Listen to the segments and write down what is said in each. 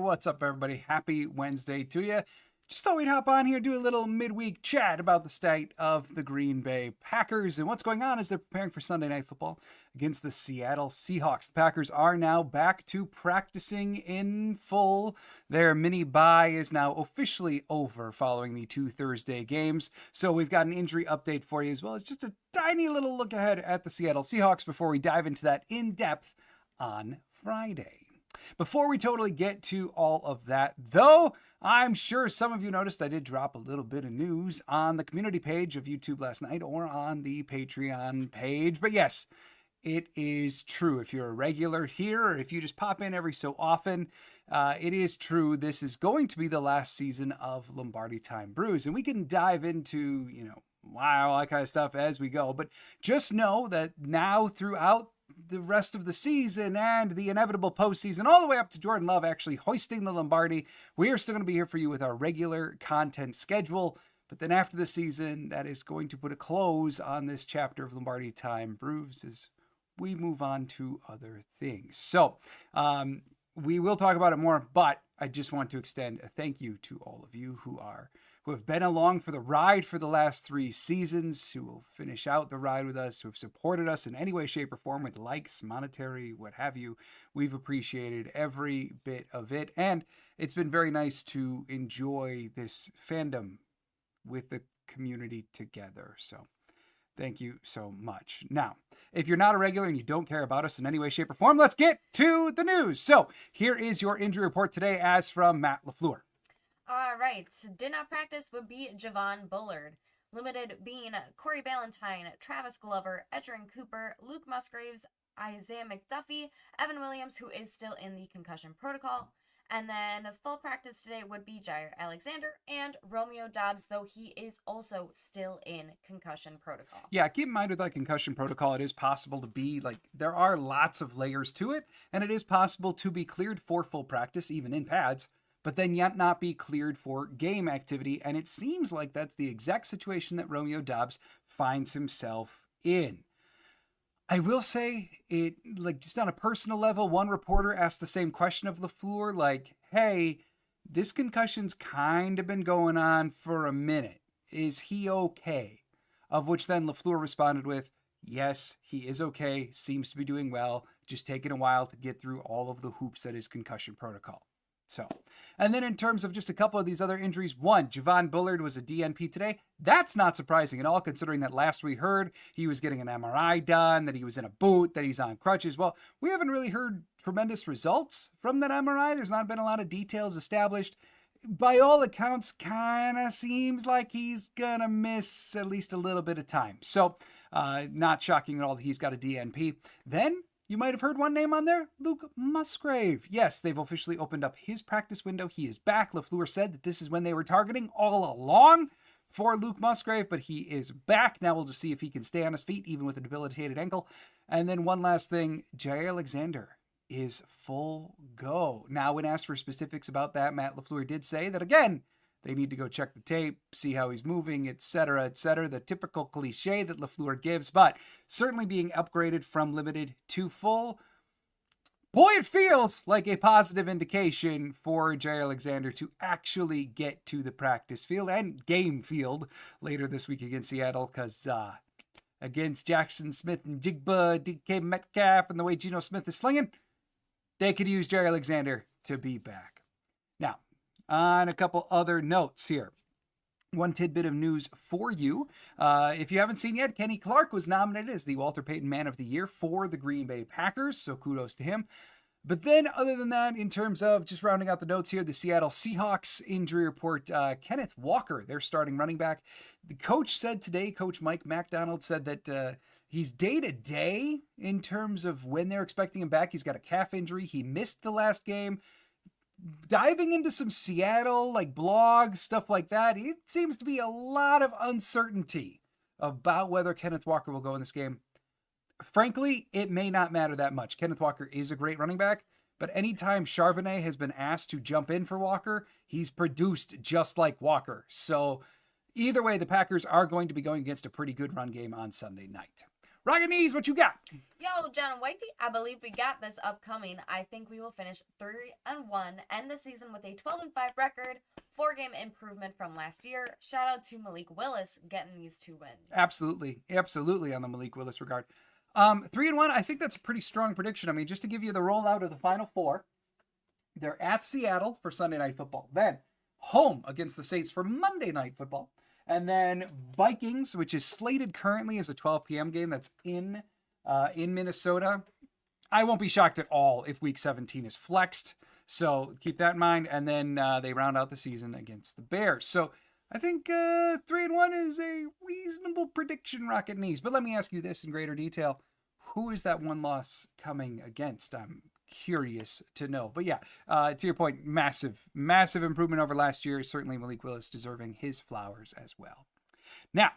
What's up, everybody? Happy Wednesday to you. Just thought we'd hop on here, do a little midweek chat about the state of the Green Bay Packers and what's going on as they're preparing for Sunday Night Football against the Seattle Seahawks. The Packers are now back to practicing in full. Their mini bye is now officially over following the 2 Thursday games. So we've got an injury update for you, as well as just a tiny little look ahead at the Seattle Seahawks before we dive into that in depth on Friday. Before we totally get to all of that, though, I'm sure some of you noticed I did drop a little bit of news on the community page of YouTube last night or on the Patreon page. But yes, it is true. If you're a regular here or if you just pop in every so often, it is true. This is going to be the last season of Lombardi Time Brews. And we can dive into, all that kind of stuff as we go. But just know that now throughout the rest of the season and the inevitable postseason, all the way up to Jordan Love actually hoisting the Lombardi, we are still going to be here for you with our regular content schedule. But then after the season, that is going to put a close on this chapter of Lombardi Time Brews as we move on to other things. So we will talk about it more, but I just want to extend a thank you to all of you who have been along for the ride for the last 3 seasons, who will finish out the ride with us, who have supported us in any way, shape, or form with likes, monetary, what have you. We've appreciated every bit of it, and it's been very nice to enjoy this fandom with the community together. So thank you so much. Now, if you're not a regular and you don't care about us in any way, shape, or form, let's get to the news. So here is your injury report today as from Matt LaFleur. All right, did not practice would be Javon Bullard. Limited being Corey Ballantyne, Travis Glover, Edgerrin Cooper, Luke Musgraves, Isaiah McDuffie, Evan Williams, who is still in the concussion protocol. And then full practice today would be Jair Alexander and Romeo Doubs, though he is also still in concussion protocol. Yeah, keep in mind with that concussion protocol, it is possible to be there are lots of layers to it, and it is possible to be cleared for full practice, even in pads, but then yet not be cleared for game activity. And it seems like that's the exact situation that Romeo Doubs finds himself in. I will say it, just on a personal level, one reporter asked the same question of LaFleur, hey, this concussion's kind of been going on for a minute. Is he okay? Of which then LaFleur responded with, yes, he is okay, seems to be doing well, just taking a while to get through all of the hoops that is concussion protocol. So, and then in terms of just a couple of these other injuries, one, Javon Bullard was a DNP today. That's not surprising at all, considering that last we heard he was getting an MRI done, that he was in a boot, that he's on crutches. Well, we haven't really heard tremendous results from that MRI. There's not been a lot of details established. By all accounts, kind of seems like he's going to miss at least a little bit of time. So, not shocking at all that he's got a DNP. Then, you might have heard one name on there, Luke Musgrave. Yes, they've officially opened up his practice window. He is back. LaFleur said that this is when they were targeting all along for Luke Musgrave, but he is back. Now we'll just see if he can stay on his feet, even with a debilitated ankle. And then one last thing, Jair Alexander is full go. Now, when asked for specifics about that, Matt LaFleur did say that, again, they need to go check the tape, see how he's moving, etc., the typical cliche that LaFleur gives, but certainly being upgraded from limited to full. Boy, it feels like a positive indication for Jair Alexander to actually get to the practice field and game field later this week against Seattle, because against Jackson Smith and Jigba, DK Metcalf, and the way Geno Smith is slinging, they could use Jair Alexander to be back. Now, on a couple other notes here. One tidbit of news for you. If you haven't seen yet, Kenny Clark was nominated as the Walter Payton Man of the Year for the Green Bay Packers, so kudos to him. But then, other than that, in terms of just rounding out the notes here, the Seattle Seahawks injury report, Kenneth Walker, their starting running back. The coach said today, Coach Mike McDonald said that he's day-to-day in terms of when they're expecting him back. He's got a calf injury. He missed the last game. Diving into some Seattle, blogs, stuff like that, it seems to be a lot of uncertainty about whether Kenneth Walker will go in this game. Frankly, it may not matter that much. Kenneth Walker is a great running back, but anytime Charbonnet has been asked to jump in for Walker, he's produced just like Walker. So either way, the Packers are going to be going against a pretty good run game on Sunday night. Rocket Knees, what you got? Yo, John and Wifey, I believe we got this upcoming. I think we will finish 3-1, end the season with a 12-5 record, 4-game improvement from last year. Shout out to Malik Willis getting these 2 wins. Absolutely on the Malik Willis regard. 3-1, I think that's a pretty strong prediction. I mean, just to give you the rollout of the Final Four, they're at Seattle for Sunday Night Football. Then home against the Saints for Monday Night Football. And then Vikings, which is slated currently as a 12 p.m. game that's in Minnesota. I won't be shocked at all if Week 17 is flexed. So keep that in mind. And then they round out the season against the Bears. So I think 3-1 is a reasonable prediction, Rocket Knees. But let me ask you this in greater detail. Who is that one loss coming against? I'm curious to know. But yeah, to your point, massive improvement over last year. Certainly Malik Willis deserving his flowers as well. Now,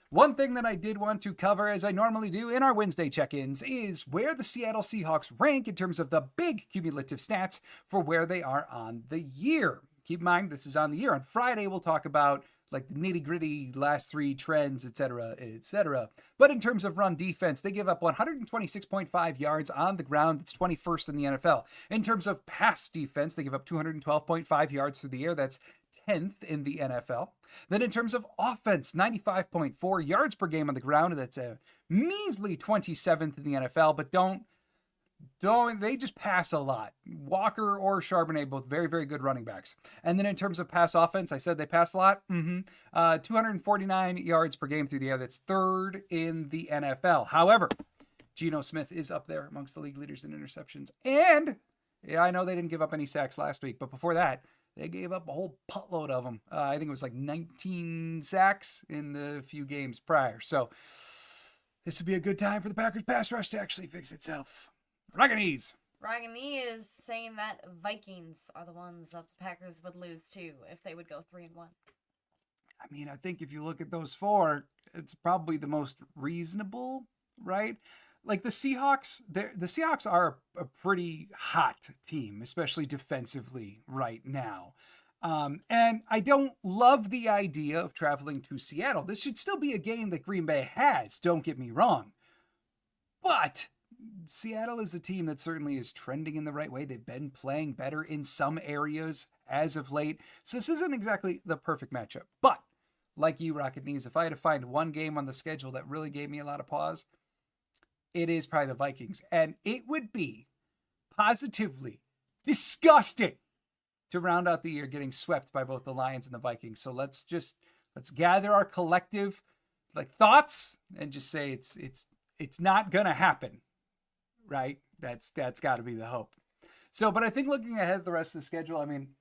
one thing that I did want to cover, as I normally do in our Wednesday check-ins, is where the Seattle Seahawks rank in terms of the big cumulative stats for where they are on the year. Keep in mind, this is on the year. On Friday, we'll talk about like the nitty-gritty last 3 trends, etc., etc. But in terms of run defense, they give up 126.5 yards on the ground. That's 21st in the NFL. In terms of pass defense, they give up 212.5 yards through the air. That's 10th in the NFL. Then in terms of offense, 95.4 yards per game on the ground. That's a measly 27th in the NFL, but don't they just pass a lot. Walker or Charbonnet, both very, very good running backs. And then in terms of pass offense, I said they pass a lot. 249 yards per game through the air. That's 3rd in the NFL. However, Geno Smith is up there amongst the league leaders in interceptions. And yeah, I know they didn't give up any sacks last week, but before that, they gave up a whole buttload of them. I think it was like 19 sacks in the few games prior. So this would be a good time for the Packers pass rush to actually fix itself. Rocket Knees is saying that Vikings are the ones that the Packers would lose to if they would go 3-1. I mean, I think if you look at those 4, it's probably the most reasonable, right? Like the Seahawks are a pretty hot team, especially defensively right now. And I don't love the idea of traveling to Seattle. This should still be a game that Green Bay has, don't get me wrong. But Seattle is a team that certainly is trending in the right way. They've been playing better in some areas as of late. So this isn't exactly the perfect matchup. But like you, Rocket Knees, if I had to find one game on the schedule that really gave me a lot of pause, it is probably the Vikings. And it would be positively disgusting to round out the year getting swept by both the Lions and the Vikings. So let's gather our collective thoughts and just say it's not going to happen. Right? That's got to be the hope. So, but I think looking ahead at the rest of the schedule, I mean,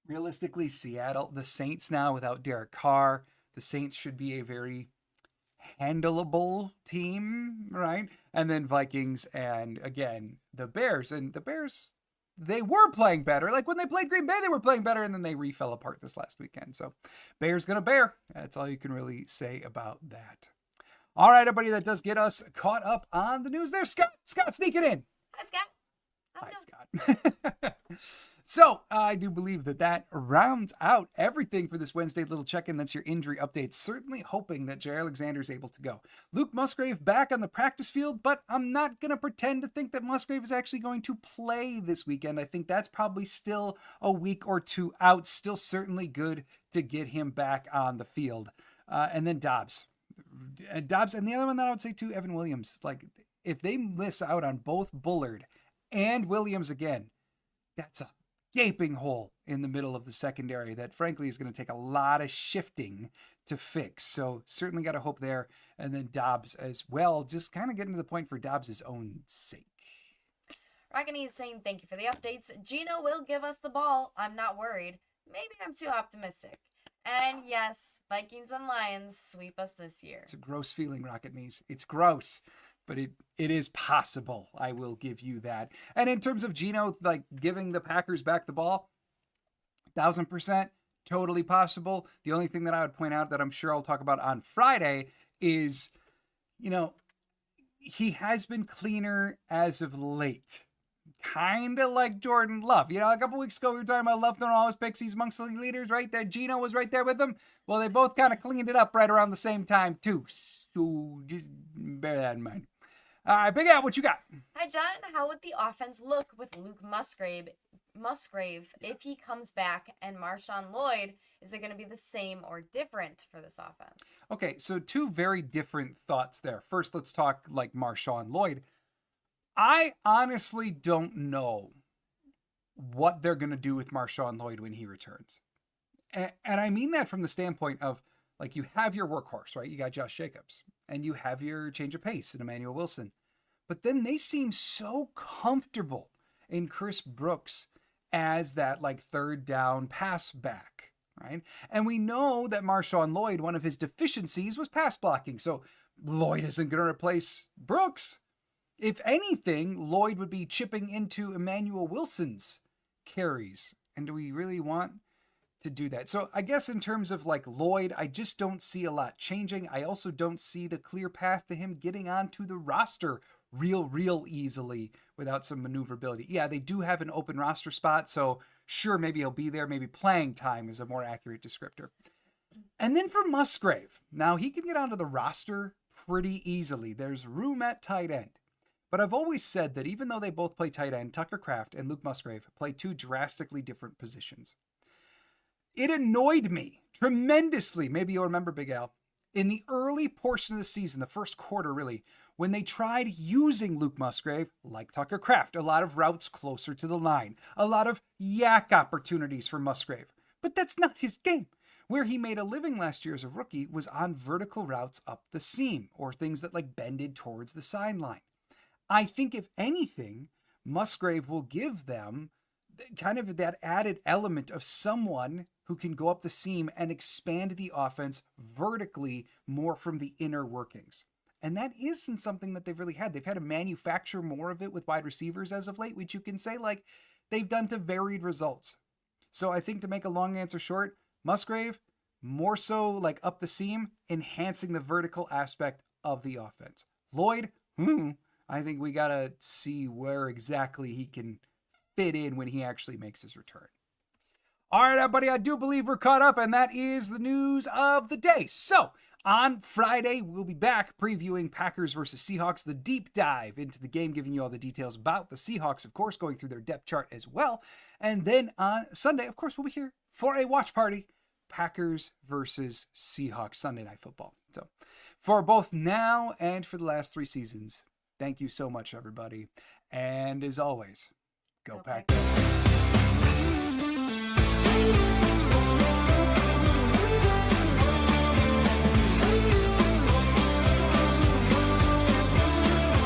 realistically, Seattle, the Saints now without Derek Carr, the Saints should be a very handleable team, right? And then Vikings and, again, the Bears. And the Bears, they were playing better. Like when they played Green Bay, they were playing better, and then they fell apart this last weekend. So Bears gonna bear. That's all you can really say about that. All right, everybody, that does get us caught up on the news. There's Scott. Scott, sneaking in. Hi, Scott. Hi, Scott. So I do believe that rounds out everything for this Wednesday little check-in. That's your injury update. Certainly hoping that Jair Alexander is able to go. Luke Musgrave back on the practice field, but I'm not going to pretend to think that Musgrave is actually going to play this weekend. I think that's probably still a week or 2 out. Still certainly good to get him back on the field. And then Dobbs, and the other one that I would say too, Evan Williams. Like if they miss out on both Bullard and Williams again, that's a gaping hole in the middle of the secondary that frankly is going to take a lot of shifting to fix. So certainly got to hope there. And then Dobbs as well, just kind of getting to the point for Dobbs' own sake. Rockany is saying thank you for the updates. Geno will give us the ball. I'm not worried. Maybe I'm too optimistic. And yes, Vikings and Lions sweep us this year. It's a gross feeling, Rocket Knees. It's gross, but it is possible. I will give you that. And in terms of Geno, like giving the Packers back the ball, 1,000% totally possible. The only thing that I would point out that I'm sure I'll talk about on Friday is, he has been cleaner as of late. kind of like Jordan Love. A couple weeks ago we were talking about Love throwing all his picks. He's amongst the leaders, right? That Gino was right there with them. Well, they both kind of cleaned it up right around the same time too. So just bear that in mind. All right, Big Al, what you got? Hi, John. How would the offense look with Luke Musgrave if he comes back, and Marshawn Lloyd? Is it going to be the same or different for this offense? Okay, so two very different thoughts there. First, let's talk like Marshawn Lloyd. I honestly don't know what they're going to do with Marshawn Lloyd when he returns. And I mean that from the standpoint of, like, you have your workhorse, right? You got Josh Jacobs, and you have your change of pace in Emmanuel Wilson. But then they seem so comfortable in Chris Brooks as that, like, third down pass back, right? And we know that Marshawn Lloyd, one of his deficiencies was pass blocking. So Lloyd isn't going to replace Brooks. If anything, Lloyd would be chipping into Emmanuel Wilson's carries. And do we really want to do that? So I guess in terms of like Lloyd, I just don't see a lot changing. I also don't see the clear path to him getting onto the roster real easily without some maneuverability. Yeah, they do have an open roster spot, so sure, maybe he'll be there. Maybe playing time is a more accurate descriptor. And then for Musgrave, now he can get onto the roster pretty easily. There's room at tight end. But I've always said that even though they both play tight end, Tucker Kraft and Luke Musgrave play two drastically different positions. It annoyed me tremendously, maybe you'll remember, Big Al, in the early portion of the season, the first quarter really, when they tried using Luke Musgrave, like Tucker Kraft, a lot of routes closer to the line, a lot of yak opportunities for Musgrave. But that's not his game. Where he made a living last year as a rookie was on vertical routes up the seam, or things that like bended towards the sideline. I think if anything, Musgrave will give them kind of that added element of someone who can go up the seam and expand the offense vertically more from the inner workings. And that isn't something that they've really had. They've had to manufacture more of it with wide receivers as of late, which you can say like they've done to varied results. So I think to make a long answer short, Musgrave, more so like up the seam, enhancing the vertical aspect of the offense. Lloyd, I think we got to see where exactly he can fit in when he actually makes his return. All right, everybody, I do believe we're caught up, and that is the news of the day. So on Friday, we'll be back previewing Packers versus Seahawks, the deep dive into the game, giving you all the details about the Seahawks, of course, going through their depth chart as well. And then on Sunday, of course, we'll be here for a watch party, Packers versus Seahawks, Sunday Night Football. So for both now and for the last 3 seasons, thank you so much, everybody. And as always, go Packers.